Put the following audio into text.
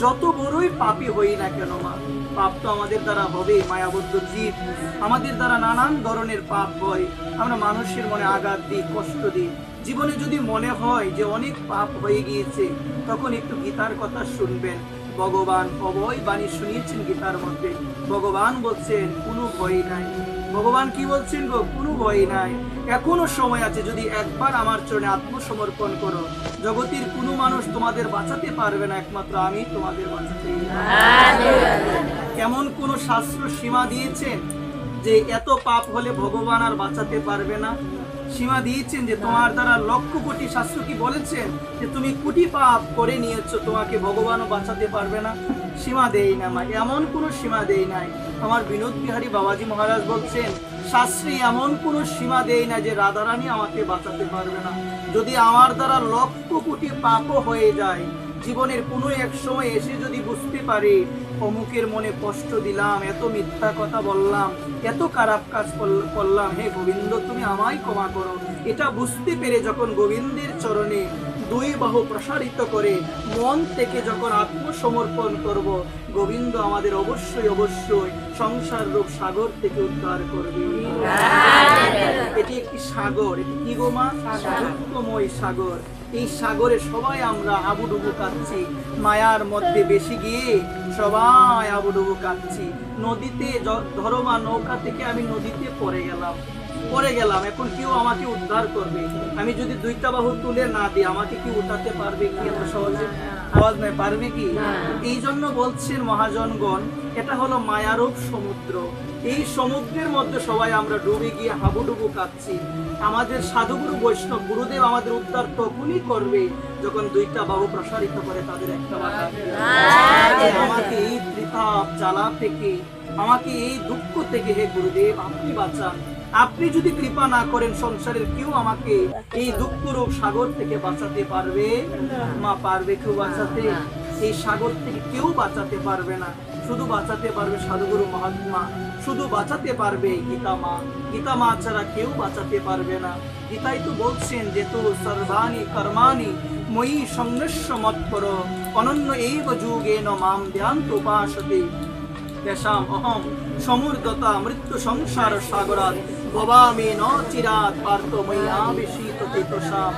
যত বড়ই পাপী হই না কেন মা, পাপ তো আমাদের দ্বারা হবে, মায়াবদ্ধ জীব, আমাদের দ্বারা নানান ধরনের পাপ হয়, আমরা মানুষের মনে আঘাত দিই, কষ্ট দিই। জীবনে যদি মনে হয় যে অনেক পাপ হয়ে গিয়েছে, তখন একটু গীতার কথা শুনবেন। ভগবান অভয় বাণী শুনিয়েছেন গীতার মধ্যে। ভগবান বলছেন কোনো ভয় নাই। ভগবান কি বলছেন গো? কোনো ভয় নাই, এখনো সময় আছে। যদি একবার আমার চরণে আত্মসমর্পণ করো, জগতের কোনো মানুষ তোমাদের বাঁচাতে পারবে না, একমাত্র আমি তোমাদের বাঁচাতে। এমন কোন শাস্ত্র সীমা দিয়েছেন যে এত পাপ হলে ভগবান আর বাঁচাতে পারবে না? সীমা দিয়েছেন যে তোমার দ্বারা লক্ষ কোটি, শাস্ত্র কি বলেছেন যে তুমি কোটি পাপ করে নিয়েছো, তোমাকে ভগবানও বাঁচাতে পারবে না? সীমা দেই না মা, এমন কোনো সীমা দেই নাই। আমার বিনোদ বিহারী বাবাজি মহারাজ বলছেন, শাস্ত্রী এমন কোনো সীমা দেই না যে রাধারানী আমাকে বাঁচাতে পারবে না। যদি আমার দ্বারা লক্ষ কোটি পাপও হয়ে যায়, জীবনের কোনো এক সময় এসে যদি বুঝতে পারি অমুকের মনে কষ্ট দিলাম, এত মিথ্যা কথা বললাম, এত খারাপ কাজ করলাম, হে গোবিন্দ তুমি আমায় ক্ষমা করো, এটা বুঝতে পেরে যখন গোবিন্দের চরণে দুই বাহু প্রসারিত করে মন থেকে যখন আত্মসমর্পণ করব, গোবিন্দ আমাদের অবশ্যই অবশ্যই সংসার রূপ সাগর থেকে উদ্ধার করবে। এটি একটি সাগর, এটি কি গো মা? দুঃখময় সাগর। এই সাগরে সবাই আমরা আবুডুবু কাচ্ছি, মায়ার মধ্যে বেশি গিয়ে সবাই আবুডুবু কাচ্ছি। নদীতে ধরো মা, নৌকা থেকে আমি নদীতে পড়ে গেলাম, এখন কেউ আমাকে উদ্ধার করবে? আমি যদি দুইটা বাহু তুলে না দিই, আমাকে কি উঠাতে পারবে কি এত সহজে? আওয়াজ নাই, পারবে কি? এই জন্য বলছেন মহাজনগণ, এটা হলো মায়ারূপ সমুদ্র। এই সমুদ্রের মধ্যে সবাই আমরা ডুবে গিয়ে হাবুডুবু কাচ্ছি। আমাদের সাধুগুরু বৈষ্ণব গুরুদেব আমাদের উদ্ধার তখনই করবে যখন দুইটা বাহু প্রসারিত করে তাদের একটা বাধা। আমাকে এই ত্রিতাপ জ্বালা থেকে, আমাকে এই দুঃখ থেকে হে গুরুদেব আপনি বাঁচান। আপনি যদি কৃপা না করেন, সংসারের কেউ আমাকে এই দুঃখরূপ সাগর থেকে বাঁচাতে পারবে? মা পারবে কেউ বাঁচাতে? এই সাগর থেকে কেউ বাঁচাতে পারবে না। শুধু বাঁচাতে পারবে সাধুগুরু মহাত্মা, শুধু বাঁচাতে পারবে গীতা মা। গীতা মা ছাড়া কেউ বাঁচাতে পারবে না। গীতাই তো বলছেন যে তো সর্বাণি কর্মাণি ময়ি সংন্যস্য মৎপর অনন্য এইব যুগেন মাম ধ্যান্ত উপাসতে তেষাম অহম সমুর্গতা মৃত্যু সংসার সাগরাৎ ভবামি ন চিরাৎ পার্থ ময়্যাবিষীত চেতসাম।